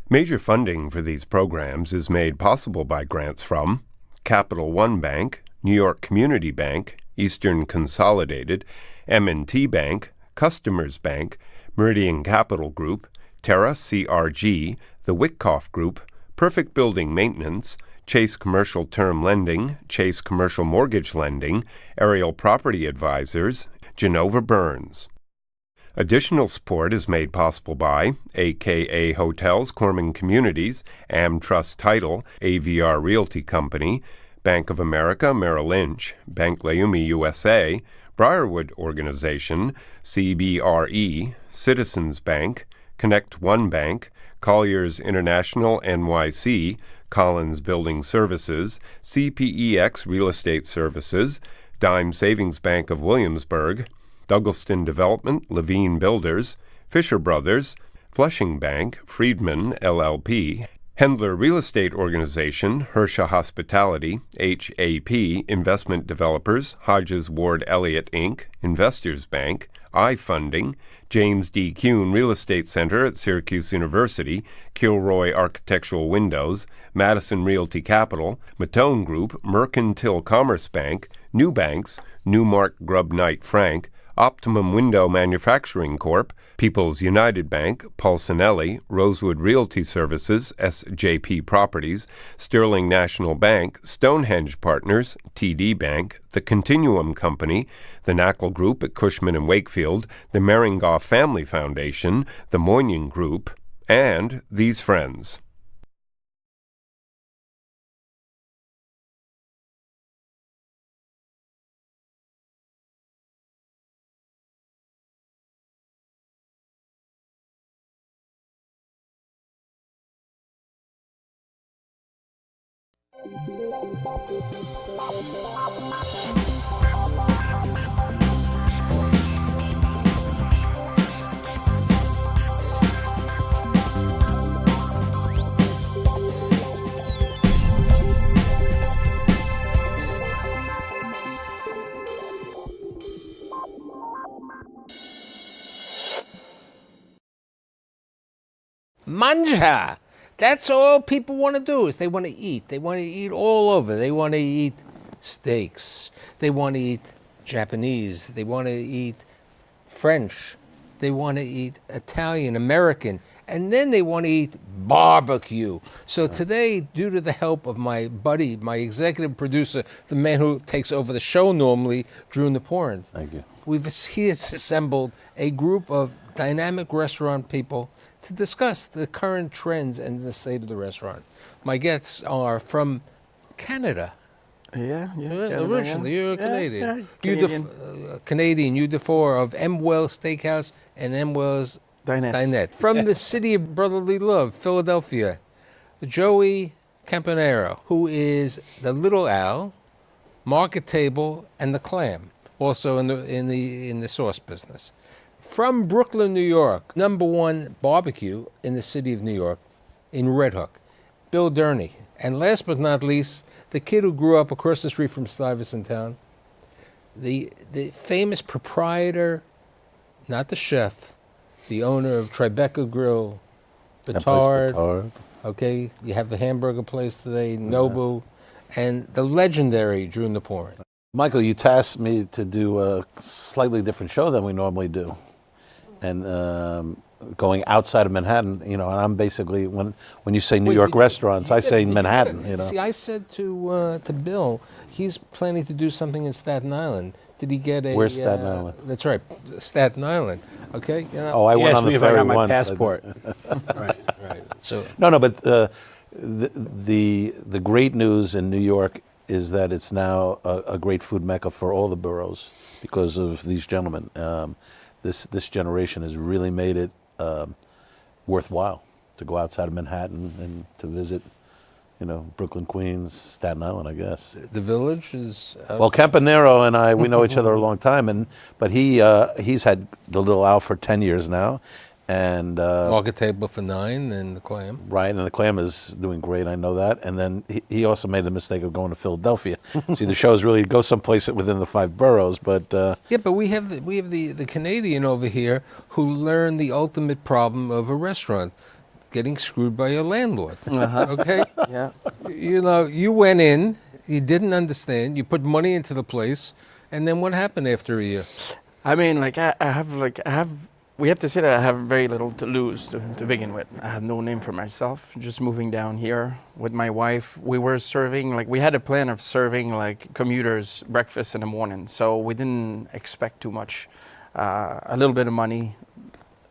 Major funding for these programs is made possible by grants from Capital One Bank, New York Community Bank, Eastern Consolidated, M&T Bank, Customers Bank, Meridian Capital Group, Terra CRG, the Wickoff Group, Perfect Building Maintenance, Chase Commercial Term Lending, Chase Commercial Mortgage Lending, Ariel Property Advisors, Genova Burns. Additional support is made possible by AKA Hotels Corman Communities, AmTrust Title, AVR Realty Company, Bank of America Merrill Lynch, Bank Leumi USA, Briarwood Organization, CBRE, Citizens Bank, Connect One Bank, Colliers International NYC, Collins Building Services, CPEX Real Estate Services, Dime Savings Bank of Williamsburg, Douglaston Development, Levine Builders, Fisher Brothers, Flushing Bank, Friedman, LLP, Hendler Real Estate Organization, Hersha Hospitality, HAP, Investment Developers, Hodges Ward Elliott, Inc., Investors Bank, iFunding, James D. Kuhn Real Estate Center at Syracuse University, Kilroy Architectural Windows, Madison Realty Capital, Matone Group, Mercantile Commerce Bank, New Banks, Newmark Grubb Knight Frank, Optimum Window Manufacturing Corp., People's United Bank, Pulcinelli, Rosewood Realty Services, SJP Properties, Sterling National Bank, Stonehenge Partners, TD Bank, The Continuum Company, the Knackle Group at Cushman & Wakefield, the Meringoff Family Foundation, the Moynihan Group, and these friends. Manja. That's all people want to do is they want to eat. They want to eat all over. They want to eat steaks. They want to eat Japanese. They want to eat French. They want to eat Italian, American. And then they want to eat barbecue. So today, due to the help of my buddy, my executive producer, the man who takes over the show normally, Drew Nieporent. Thank you. He has assembled a group of dynamic restaurant people to discuss the current trends and the state of the restaurant. My guests are from Canada. Yeah. Originally, you're a Canadian. Canadian. Hugh Dufour of M. Wells Steakhouse and M. Wells Dinette. From the city of brotherly love, Philadelphia, Joey Campanaro, who is the Little Al, Market Table, and the Clam, also in the sauce business. From Brooklyn, New York, #1 barbecue in the city of New York, in Red Hook, Bill Durney. And last but not least, the kid who grew up across the street from Stuyvesant Town, the famous proprietor, not the chef, the owner of Tribeca Grill, Batard. Okay, you have the hamburger place today, Nobu, and the legendary Drew Nieporent. Michael, you tasked me to do a slightly different show than we normally do. And going outside of Manhattan, and I'm basically, when you say New York restaurants, I say Manhattan, See, I said to Bill, he's planning to do something in Staten Island. Did he get a... Where's Staten Island? That's right, Staten Island, okay? I went on the ferry once. my passport. Right. So No, but the great news in New York is that it's now a great food mecca for all the boroughs because of these gentlemen. This generation has really made it worthwhile to go outside of Manhattan and to visit, Brooklyn, Queens, Staten Island, I guess. The Village is... Well, Campanaro and I, we know each other a long time, but he's had the Little Al for 10 years now. And Market Table for 9 and the Clam. Right, and the Clam is doing great, I know that. And then he also made the mistake of going to Philadelphia. See, the shows really go someplace within the 5 boroughs, but... Yeah, but we have the Canadian over here who learned the ultimate problem of a restaurant. getting screwed by your landlord. Okay? Yeah. You know, you went in, you didn't understand, you put money into the place, and then what happened after a year? I mean, like, we have to say that I have very little to lose to begin with. I had no name for myself, just moving down here with my wife. We were serving, like, we had a plan of serving, like, commuters breakfast in the morning. So we didn't expect too much. A little bit of money,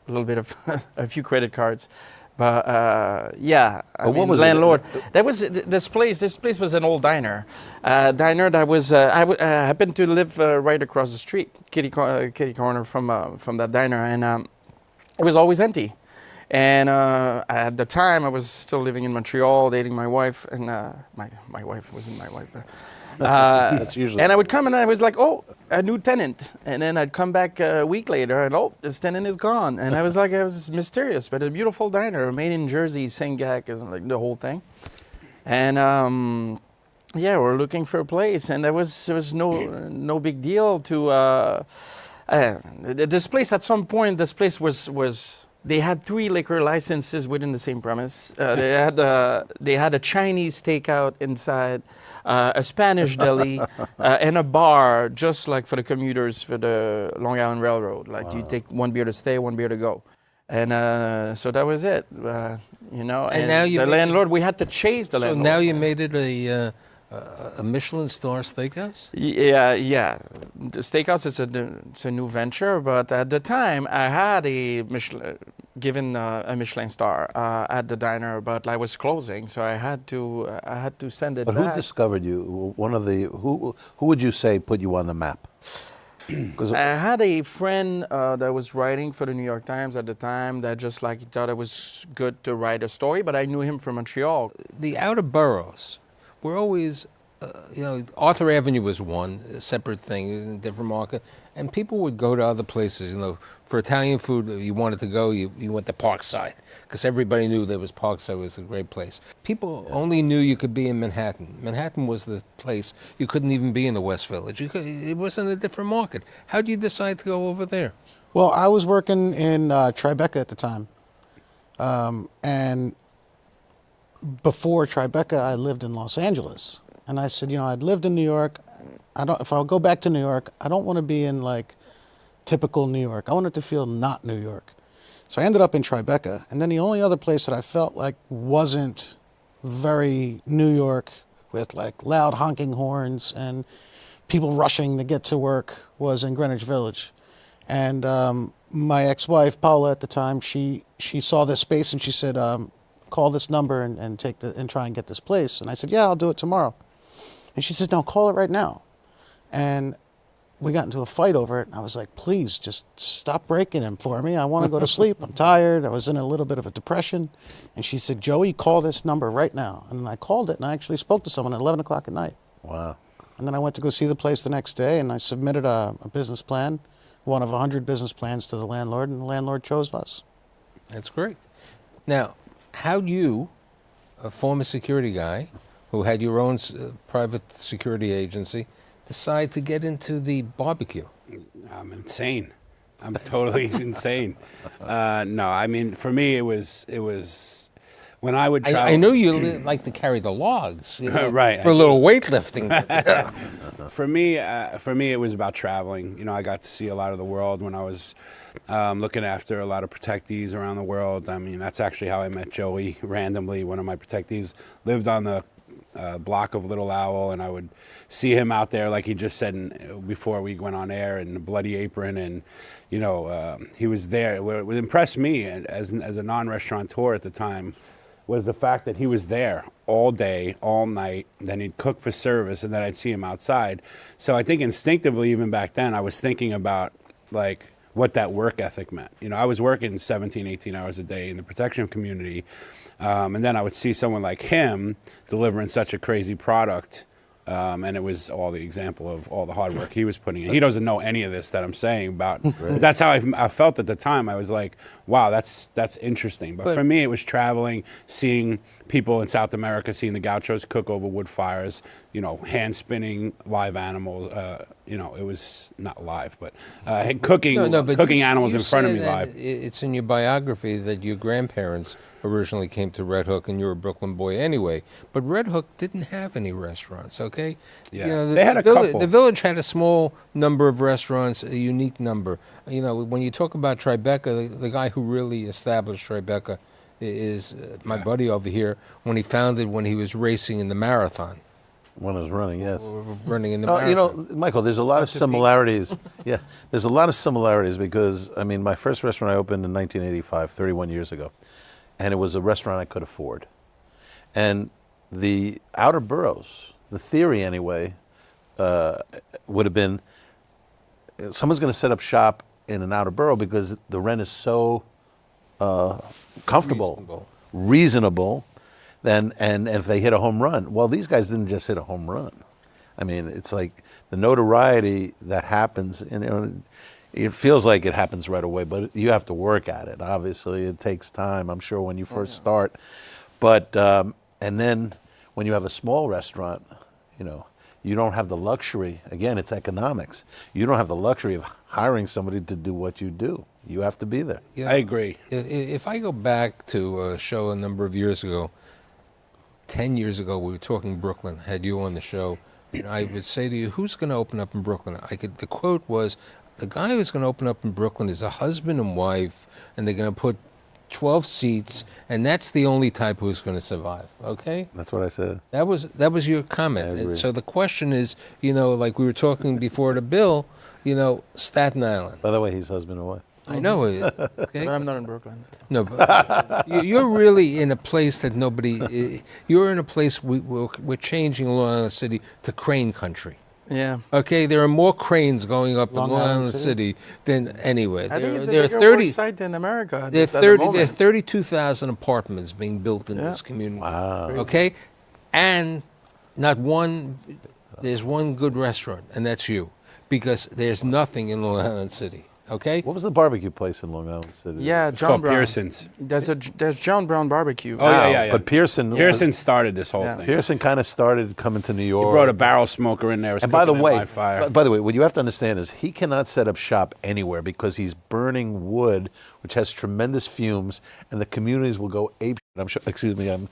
a little bit of a few credit cards. But yeah, I mean, landlord. That was this place. This place was an old diner. Diner that was. I happened to live right across the street, kitty corner from that diner, and it was always empty. And at the time, I was still living in Montreal, dating my wife, and my wife wasn't my wife. That's usually. And I would come and I was like, oh, a new tenant. And then I'd come back a week later and, oh, this tenant is gone. And I was like, it was mysterious, but a beautiful diner, made in Jersey, Saint-Gac, like the whole thing. And yeah, we're looking for a place, and there was no big deal to this place. At some point, this place was they had 3 liquor licenses within the same premise. They had a Chinese takeout inside, a Spanish deli, and a bar, just like for the commuters for the Long Island Railroad. Like, you take 1 beer to stay, 1 beer to go. And so that was it, you know. And now the landlord, we had to chase the landlord. So now you made it a Michelin star steakhouse? Yeah. The steakhouse it's a new venture, but at the time I had a Michelin star at the diner, but I was closing, so I had to send it But back. who discovered you? Who would you say put you on the map? I had a friend that was writing for the New York Times at the time that just like he thought it was good to write a story, but I knew him from Montreal. The outer boroughs were always, you know, Arthur Avenue was one, a separate thing, a different market, and people would go to other places, you know. For Italian food, you wanted to go, you went to Parkside, because everybody knew there was Parkside was a great place. People only knew you could be in Manhattan. Manhattan was the place. You couldn't even be in the West Village. It wasn't a different market. How did you decide to go over there? Well, I was working in Tribeca at the time. And before Tribeca, I lived in Los Angeles. And I said, you know, I'd lived in New York. If I go back to New York, I don't want to be in, like, typical New York. I wanted to feel not New York. So I ended up in Tribeca. And then the only other place that I felt like wasn't very New York, with like loud honking horns and people rushing to get to work, was in Greenwich Village. And my ex-wife, Paula, at the time, she saw this space and she said, call this number and try and get this place. And I said, yeah, I'll do it tomorrow. And she said, no, call it right now. And we got into a fight over it, and I was like, please, just stop breaking him for me. I want to go to sleep. I'm tired. I was in a little bit of a depression. And she said, Joey, call this number right now. And I called it, and I actually spoke to someone at 11 o'clock at night. Wow. And then I went to go see the place the next day, and I submitted a business plan, one of 100 business plans to the landlord, and the landlord chose us. That's great. Now, how'd you, a former security guy who had your own private security agency, decide to get into the barbecue? I'm insane. I'm totally insane. No, I mean, for me, it was when I would travel. I knew you like to carry the logs, you know, right? For a little weightlifting. For me, it was about traveling. You know, I got to see a lot of the world when I was looking after a lot of protectees around the world. I mean, that's actually how I met Joey randomly. One of my protectees lived on the block of Little Owl, and I would see him out there, like he just said before we went on air, in the bloody apron, and you know, he was there. What impressed me as a non-restaurateur at the time was the fact that he was there all day, all night. Then he'd cook for service, and then I'd see him outside. So I think instinctively, even back then, I was thinking about like what that work ethic meant. You know, I was working 17, 18 hours a day in the protection community. And then I would see someone like him delivering such a crazy product, and it was all the example of all the hard work he was putting in. He doesn't know any of this that I'm saying about. But that's how I felt at the time. I was like, wow, that's interesting. But for me, it was traveling, seeing people in South America, seeing the gauchos cook over wood fires, you know, hand spinning live animals. You know, it was not live, but cooking animals in front of me live. It's in your biography that your grandparents originally came to Red Hook, and you're a Brooklyn boy anyway. But Red Hook didn't have any restaurants, okay? Yeah. They had a couple. The village had a small number of restaurants, a unique number. You know, when you talk about Tribeca, the guy who really established Tribeca is my buddy over here when he was racing in the marathon. When I was running, yes. Running in the You marathon. know, Michael, there's a lot of similarities. Yeah, there's a lot of similarities because, I mean, my first restaurant I opened in 1985, 31 years ago, and it was a restaurant I could afford. And the outer boroughs, the theory anyway, would have been someone's going to set up shop in an outer borough because the rent is so comfortable, reasonable. And if they hit a home run, well, these guys didn't just hit a home run. I mean, it's like the notoriety that happens, and you know, it feels like it happens right away, but you have to work at it. Obviously, it takes time, I'm sure, when you first start. But, and then when you have a small restaurant, you know, you don't have the luxury, again, it's economics. You don't have the luxury of hiring somebody to do what you do. You have to be there. Yeah. I agree. If I go back to a show a number of years ago, 10 years ago, we were talking Brooklyn, had you on the show, and I would say to you, who's going to open up in Brooklyn? The quote was, the guy who's going to open up in Brooklyn is a husband and wife, and they're going to put 12 seats, and that's the only type who's going to survive, okay? That's what I said. That was your comment. I agree. So the question is, you know, like we were talking before to Bill, you know, Staten Island. By the way, he's husband and wife. I know it. Okay? But I'm not in Brooklyn. No, but you're really in a place that nobody. You're in a place we're changing Long Island City to crane country. Yeah. Okay, there are more cranes going up Long in Long Island Island City than anywhere. I think it's There a are bigger 30. site in America. There are at the 30. There are moment. 32,000 apartments being built in this community. Wow. Okay, and not one. There's one good restaurant, and that's you, because there's nothing in Long Island City. Okay. What was the barbecue place in Long Island City? Yeah, It's John called Brown. Pearson's. There's John Brown Barbecue. Oh, yeah. But Pearson Started this whole Yeah. thing. Pearson kind of started coming to New He York. brought a barrel smoker in there. It was And by the cooking it way, by fire. by the way, what you have to understand is he cannot set up shop anywhere because he's burning wood, which has tremendous fumes, and the communities will go ape. I'm sure. Excuse me. I'm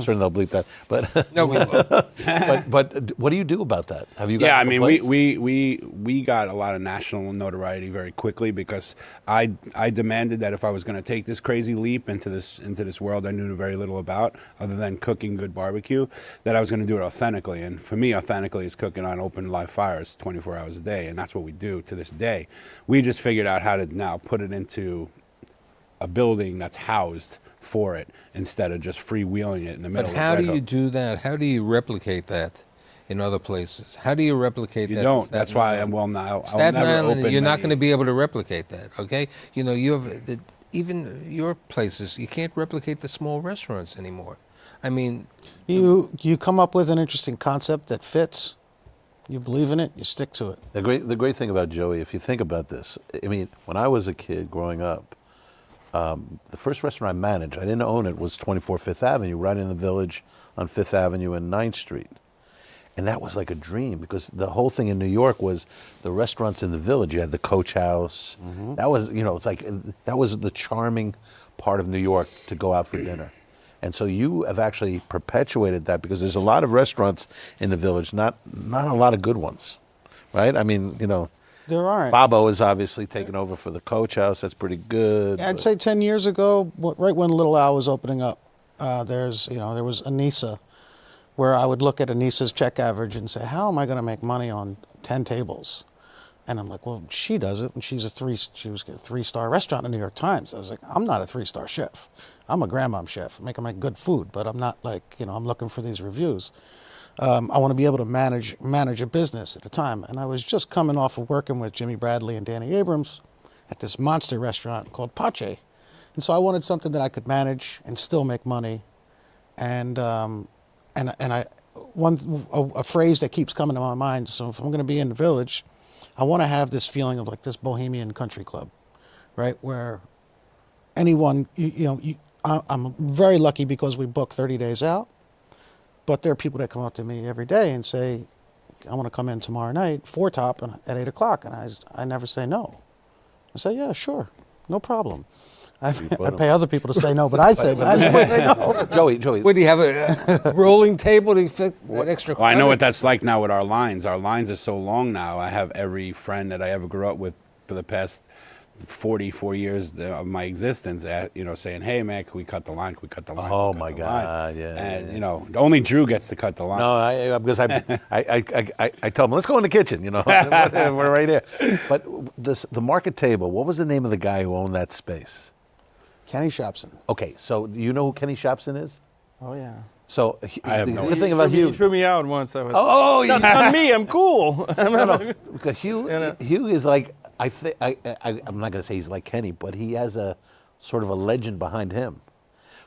certain they'll bleep that. But No, we won't. but what do you do about that? Have you? Yeah, I got mean, complaints? we got a lot of national notoriety very quickly because I demanded that if I was going to take this crazy leap into this world I knew very little about, other than cooking good barbecue, that I was going to do it authentically. And for me, authentically is cooking on open live fires 24 hours a day, and that's what we do to this day. We just figured out how to now put it into a building that's housed for it instead of just freewheeling it in the middle. But how of do Red you Hook. do that? How do you replicate that in other places? How do you replicate You that? in don't. Staten That's why Island? I'll Staten never Island, open you're not many- going to be able to replicate that, okay? You know, you have even your places, you can't replicate the small restaurants anymore. I mean, You come up with an interesting concept that fits. You believe in it. You stick to it. The great thing about Joey, if you think about this, I mean, when I was a kid growing up, the first restaurant I managed, I didn't own it, was 24 Fifth Avenue, right in the village on Fifth Avenue and 9th Street. And that was like a dream because the whole thing in New York was the restaurants in the village. You had the Coach House. That was, you know, it's like that was the charming part of New York to go out for dinner. And so you have actually perpetuated that because there's a lot of restaurants in the village, not a lot of good ones, right? I mean, you know, There aren't. Bobo is obviously taken over for the Coach House. That's pretty good. I'd but- say 10 years ago, right when Little Al was opening up, there was Anissa, where I would look at Anissa's check average and say, how am I going to make money on 10 tables? And I'm like, well, she does it, and she was a 3-star restaurant in the New York Times. I was like, I'm not a 3-star chef. I'm a grandmom chef. I can make good food, but I'm not like, you know, I'm looking for these reviews. I want to be able to manage a business at a time. And I was just coming off of working with Jimmy Bradley and Danny Abrams at this monster restaurant called Pache. And so I wanted something that I could manage and still make money. And a phrase that keeps coming to my mind, so if I'm going to be in the village, I want to have this feeling of like this bohemian country club, right? Where anyone, I'm very lucky because we book 30 days out. But there are people that come up to me every day and say, I want to come in tomorrow night, 4-top at 8 o'clock. And I never say no. I say, yeah, sure, no problem. I pay other people to say no, but I said I just want to say no. Joey. Would he have a rolling table to fit that extra? Well, I know what that's like now with our lines. Our lines are so long now. I have every friend that I ever grew up with for the past 44 years of my existence, saying, "Hey, man, can we cut the line? Can we cut the line?" Oh my God, yeah. And only Drew gets to cut the line. No, because I told him, let's go in the kitchen. We're right here. But the market table. What was the name of the guy who owned that space? Kenny Shopson. Okay, so do you know who Kenny Shopson is? Oh yeah. So I have no the thing about He Hugue. threw me out once. I was, yeah. not me. I'm cool. No, because Hugue is like, I'm not going to say he's like Kenny, but he has a sort of a legend behind him.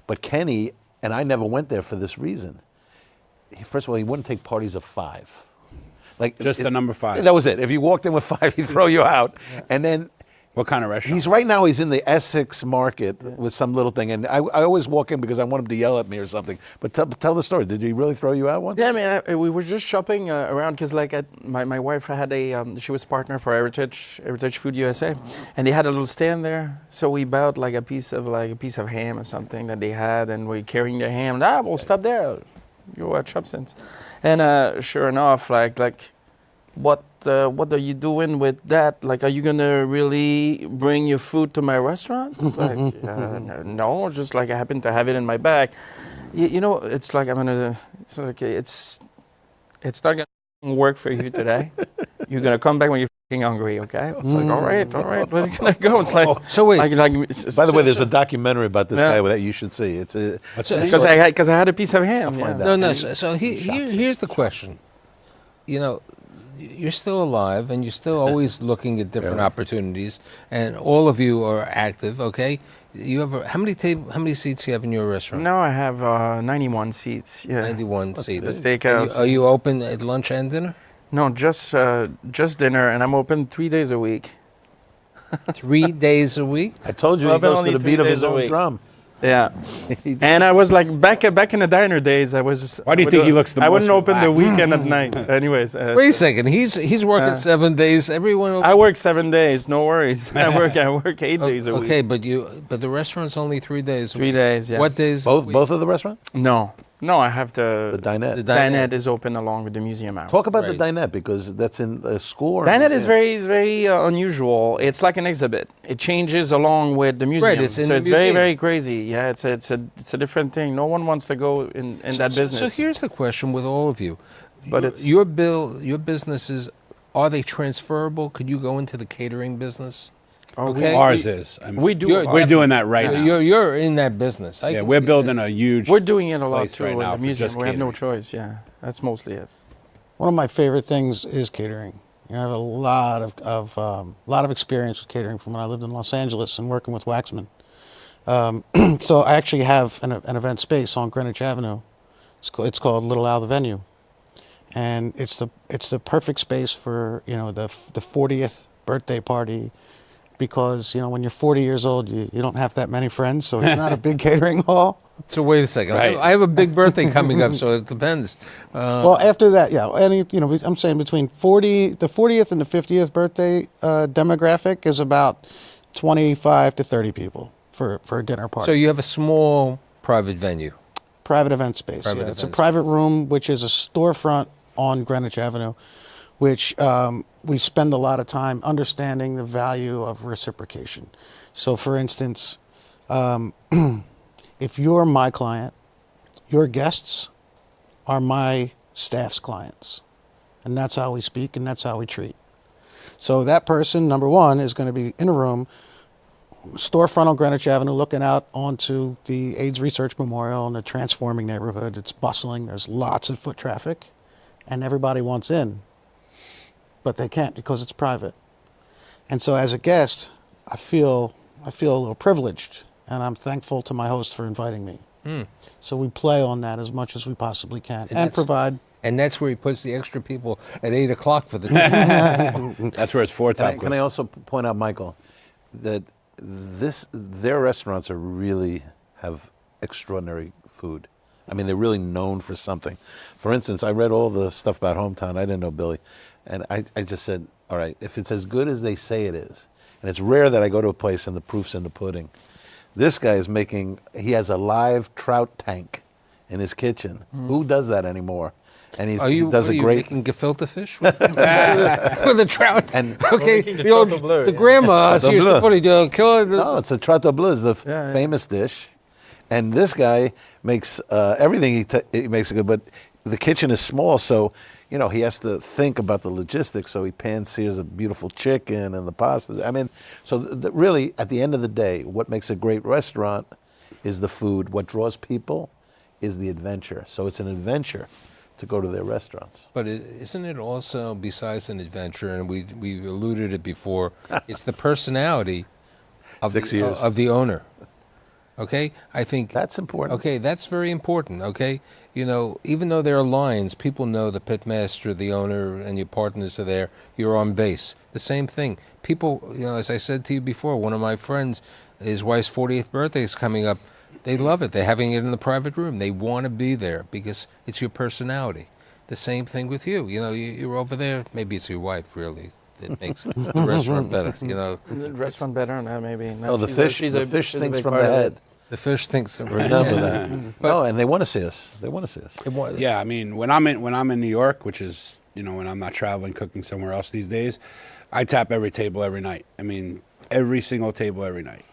But Kenny, and I never went there for this reason. First of all, he wouldn't take parties of 5. Like Just the number 5. That was it. If you walked in with 5, he'd throw you out. Yeah. And then What kind of restaurant? He's in the Essex market with some little thing, and I always walk in because I want him to yell at me or something. But tell the story. Did he really throw you out once? Yeah, I mean, we were just shopping around because my wife had she was partner for Heritage Food USA, and they had a little stand there. So we bought like a piece of ham or something that they had, and we're carrying the ham. We'll stop there. Go at Shopson's, and sure enough, what are you doing with that? Like, are you gonna really bring your food to my restaurant? It's like, no, just like I happen to have it in my bag. It's like it's not gonna work for you today. You're gonna come back when you're fucking hungry, okay? It's like, all right, where can I go? It's like, so wait. By the way, there's a documentary about this guy that you should see. It's because I had a piece of ham. No. So here's the question. You're still alive, and you're still always looking at different opportunities, and all of you are active. Okay, you have how many seats do you have in your restaurant? No, I have 91 seats. Yeah, 91 seats. The Steakhouse. Are you open at lunch and dinner? No, just dinner, and I'm open 3 days a week. 3 days a week? I told you he goes to the beat of his own drum. Yeah, and I was like back in the diner days. I was. Why do you think he looks the most I wouldn't open the relaxed? weekend at night. Anyways. Wait a second. He's working 7 days. Everyone. I work 7 days. No worries. I work 8 days a week. Okay, but the restaurant's only 3 days. 3 days. Yeah. What days? Both of the restaurants? No, I have The dinette. The Dinette is open along with the museum hours. Talk about the dinette, because that's in a school. Or Dinette is very unusual. It's like an exhibit. It changes along with the museum. Right, it's in so the it's museum. very crazy. Yeah, it's a different thing. No one wants to go in that business. So here's the question with all of you. But it's your businesses, are they transferable? Could you go into the catering business? Okay. Ours is. I mean, we do. We're doing that right now. You're in that business. Yeah, we're building a huge. We're doing it a lot place too right in now the for museum. just We have no catering. choice. Yeah, that's mostly it. One of my favorite things is catering. I have a lot of experience with catering from when I lived in Los Angeles and working with Waxman. So I actually have an event space on Greenwich Avenue. It's called Little Al the Venue, and it's the perfect space for the 40th birthday party. Because when you're 40 years old, you don't have that many friends, so it's not a big catering hall. So wait a second. Right. I have a big birthday coming up, so it depends. Well, after that, I'm saying between the 40th and the 50th birthday demographic is about 25 to 30 people for a dinner party. So you have a small private venue. Private event space. It's a private room, which is a storefront on Greenwich Avenue, which we spend a lot of time understanding the value of reciprocation. So, for instance, if you're my client, your guests are my staff's clients. And that's how we speak and that's how we treat. So that person, number one, is going to be in a room, storefront on Greenwich Avenue, looking out onto the AIDS Research Memorial and the transforming neighborhood. It's bustling. There's lots of foot traffic, and everybody wants in. But they can't because it's private. And so as a guest, I feel a little privileged, and I'm thankful to my host for inviting me. So we play on that as much as we possibly can and provide. And that's where he puts the extra people at 8 o'clock for the dinner. That's where it's 4 top. Can I also point out, Michael, that their restaurants really have extraordinary food. I mean, they're really known for something. For instance, I read all the stuff about Hometown. I didn't know Billy. And I just said, all right, if it's as good as they say it is, and it's rare that I go to a place and the proof's in the pudding, This guy is he has a live trout tank in his kitchen. Who does that anymore? And he does a great. Making gefilte fish with the trout. And Okay, the grandma used to put it. No, it's a trout bleu is the famous dish, and this guy makes everything he makes it good. But the kitchen is small, so he has to think about the logistics. So he pan-sears a beautiful chicken and the pastas. I mean, so really, at the end of the day, what makes a great restaurant is the food. What draws people is the adventure. So it's an adventure to go to their restaurants. But isn't it also, besides an adventure, and we alluded it before, it's the personality of the owner. Okay, I think that's important. Okay, that's very important. Okay, even though there are lines, people know the pitmaster, the owner, and your partners are there. You're on base. The same thing. People, as I said to you before, one of my friends, his wife's 40th birthday is coming up. They love it. They're having it in the private room. They want to be there because it's your personality. The same thing with you. You're over there. Maybe it's your wife, really, that makes the restaurant better. The restaurant better? No, maybe. No, the fish thinks from the head. The fish thinks. Remember that. No, and they want to see us. They want to see us. Yeah, I mean, when I'm in New York, which is when I'm not traveling, cooking somewhere else these days, I tap every table every night. I mean, every single table every night.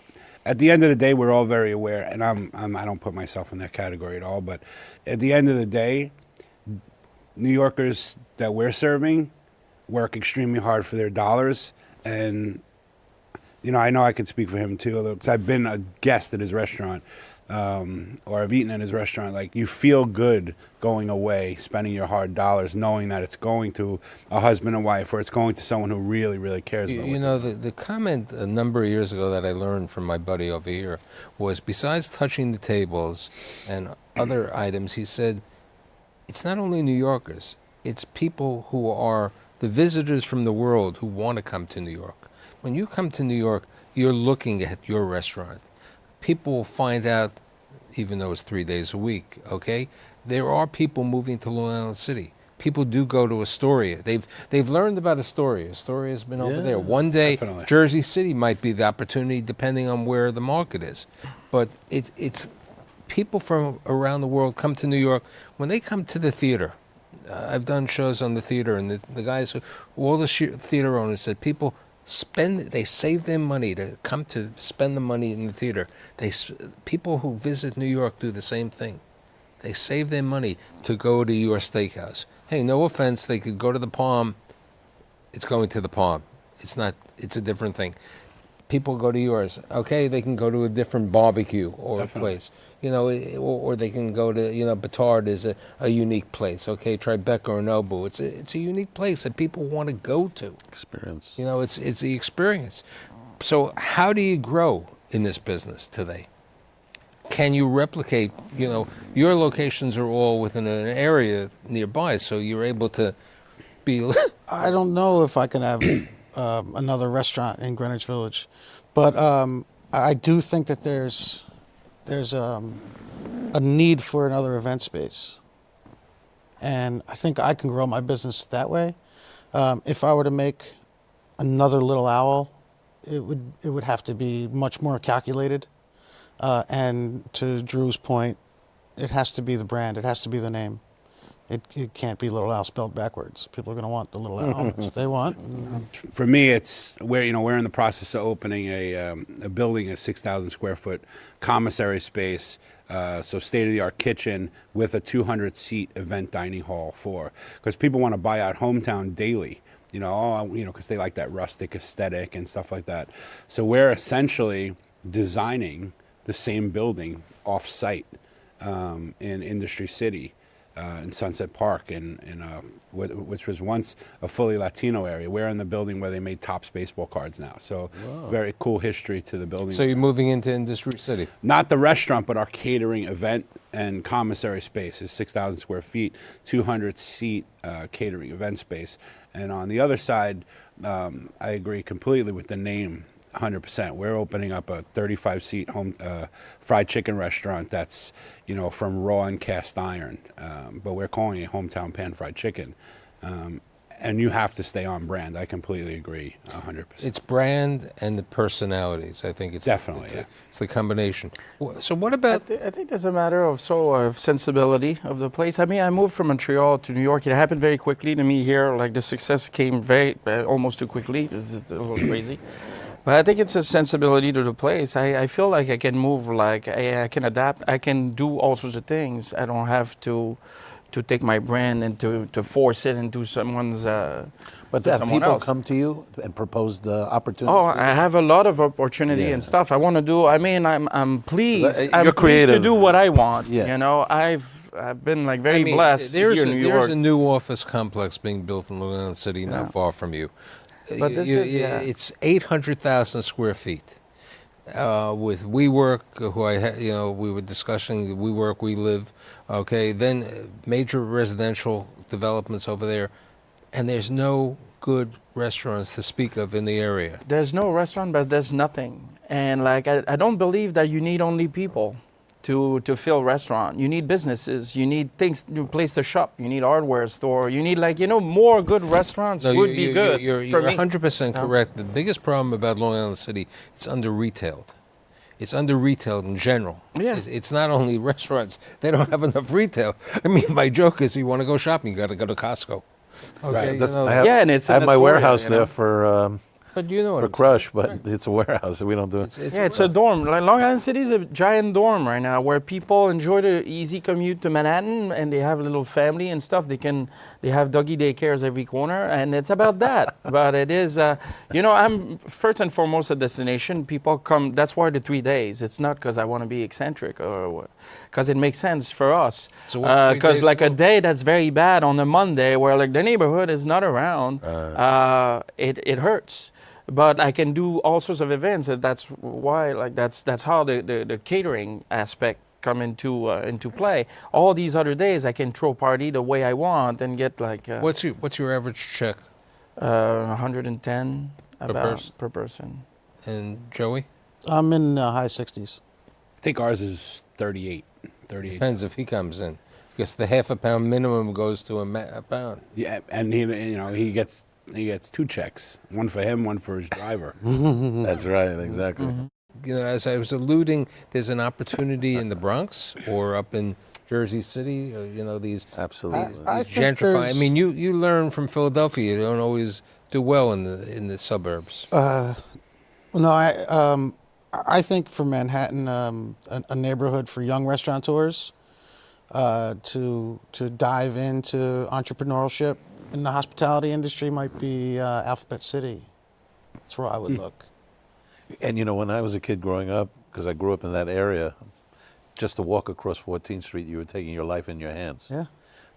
At the end of the day, we're all very aware, and I don't put myself in that category at all. But at the end of the day, New Yorkers that we're serving work extremely hard for their dollars, and I know I could speak for him too, because I've been a guest at his restaurant, or I've eaten at his restaurant. Like, you feel good going away, spending your hard dollars, knowing that it's going to a husband and wife, or it's going to someone who really, really cares about it. The comment a number of years ago that I learned from my buddy over here was, besides touching the tables and other items, he said, it's not only New Yorkers, it's people who are the visitors from the world who want to come to New York. When you come to New York, you're looking at your restaurant. People will find out, even though it's 3 days a week, okay? There are people moving to Long Island City. People do go to Astoria. They've learned about Astoria. Astoria's been over there. One day, definitely. Jersey City might be the opportunity, depending on where the market is. But it's people from around the world come to New York. When they come to the theater, I've done shows on the theater, and the guys, all the theater owners said, people they save their money to come to spend the money in the theater. People who visit New York do the same thing. They save their money to go to your steakhouse. Hey, no offense, they could go to the Palm. It's going to the Palm. It's a different thing. People go to yours. Okay, they can go to a different barbecue or place. Or they can go to, Batard is a unique place. Okay, Tribeca or Nobu. It's a unique place that people want to go to. Experience. It's the experience. So how do you grow in this business today? Can you replicate, your locations are all within an area nearby, so you're able to be... I don't know if I can have another restaurant in Greenwich Village, but I do think that there's a need for another event space, and I think I can grow my business that way. If I were to make another Little Owl, it would have to be much more calculated, and to Drew's point, it has to be the brand, it has to be the name. It can't be Little Owl spelled backwards. People are going to want the Little Owl. That's what they want. For me, it's we're in the process of opening a building, a 6,000 square foot commissary space. So state-of-the-art kitchen with a 200-seat event dining hall because people want to buy out Hometown daily. Because they like that rustic aesthetic and stuff like that. So we're essentially designing the same building off-site in Industry City. In Sunset Park, which was once a fully Latino area. We're in the building where they made Topps baseball cards now. So very cool history to the building. So you're moving into Industry City? Not the restaurant, but our catering event and commissary space is 6,000 square feet, 200-seat catering event space. And on the other side, I agree completely with the name. 100%. We're opening up a 35-seat home fried chicken restaurant that's, from raw and cast iron, but we're calling it Hometown Pan Fried Chicken. and you have to stay on brand. I completely agree, 100%. It's brand and the personalities. I think it's Definitely, it's the combination. So what about? I think there's a matter of sensibility of the place. I mean, I moved from Montreal to New York. It happened very quickly to me here. Like the success came almost too quickly. This is a little crazy. But I think it's a sensibility to the place. I feel like I can move, like I can adapt. I can do all sorts of things. I don't have to take my brand and to force it into someone's. But to have someone people else. come to you and propose the opportunities? Oh, I have a lot of opportunity and stuff. I want to do. I mean, I'm pleased. You're I'm pleased to creative. do what I want. Yeah. You know, I've been like very I mean, blessed here in New There's York. a new office complex being built in Long Island City, not far from you. But this is, it's 800,000 square feet. With WeWork, we were discussing WeWork, We Live. Okay, then major residential developments over there, and there's no good restaurants to speak of in the area. There's no restaurant, but there's nothing. And like I don't believe that you need only people to fill restaurant. You need businesses. You need things, you place to shop. You need hardware store. You need more good restaurants would be good. You're for me. 100% correct. The biggest problem about Long Island City, it's under-retailed. It's under-retailed in general. Yeah. It's not only restaurants. They don't have enough retail. I mean, my joke is you want to go shopping, you got to go to Costco. Okay, That's- I have, Yeah, and it's I have in my Astoria, warehouse you know. there for but you know what I'm Crush, but it's a warehouse. We don't do it. saying. It's a dorm. Like Long Island City is a giant dorm right now where people enjoy the easy commute to Manhattan and they have a little family and stuff. They have doggy daycares every corner, and it's about that. But it is, I'm first and foremost a destination. People come. That's why the 3 days. It's not because I want to be eccentric or because it makes sense for us. So what, 3 because days like a ago? day that's very bad on a Monday where like the neighborhood is not around, it hurts. But I can do all sorts of events, and that's why, like that's how the catering aspect come into play. All these other days, I can throw a party the way I want and get like What's your average check? 110 per person. And Joey? I'm in the high 60s. I think ours is 38. Depends if he comes in. Because the half a pound minimum goes to a pound. Yeah, and he gets 2 checks, one for him, one for his driver. That's right, exactly. As I was alluding, there's an opportunity in the Bronx or up in Jersey City. These Absolutely. I these think gentrify. I there's- mean, you learn from Philadelphia. You don't always do well in the suburbs. No, I think for Manhattan, a neighborhood for young restaurateurs to dive into entrepreneurship in the hospitality industry might be Alphabet City. That's where I would look. And when I was a kid growing up, because I grew up in that area, just to walk across 14th Street, you were taking your life in your hands. Yeah.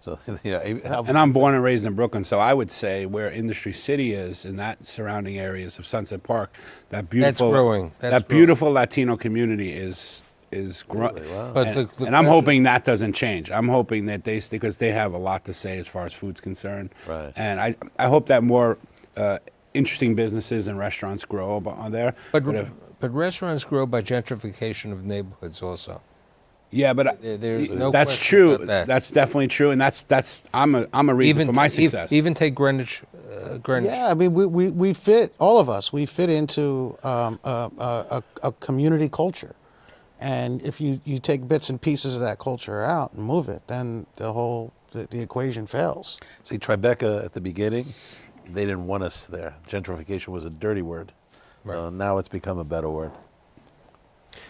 So, And I'm born and raised in Brooklyn, so I would say where Industry City is, in that surrounding areas of Sunset Park, that beautiful, growing. That's beautiful Latino community is growing. Wow. But And, the and I'm question- hoping that doesn't change. I'm hoping that because they have a lot to say as far as food's concerned. Right. And I hope that more interesting businesses and restaurants grow on there. But restaurants grow by gentrification of neighborhoods also. Yeah, but There's no that's question true. about that. That's definitely true, and that's I'm a reason for my success. Even take Greenwich. Yeah, I mean, we fit, all of us, we fit into a community culture. And if you take bits and pieces of that culture out and move it, then the equation fails. See, Tribeca at the beginning, they didn't want us there. Gentrification was a dirty word. So now it's become a better word.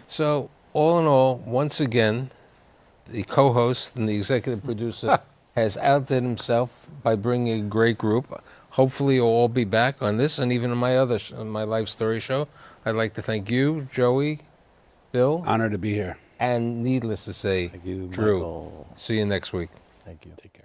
So, all in all, once again, the co-host and the executive producer has outdid himself by bringing a great group. Hopefully, you'll all be back on this and even on my other my life story show. I'd like to thank you, Joey, Bill, Honored to be here. and needless to say, Thank you, Drew. Michael. See you next week. Thank you. Take care.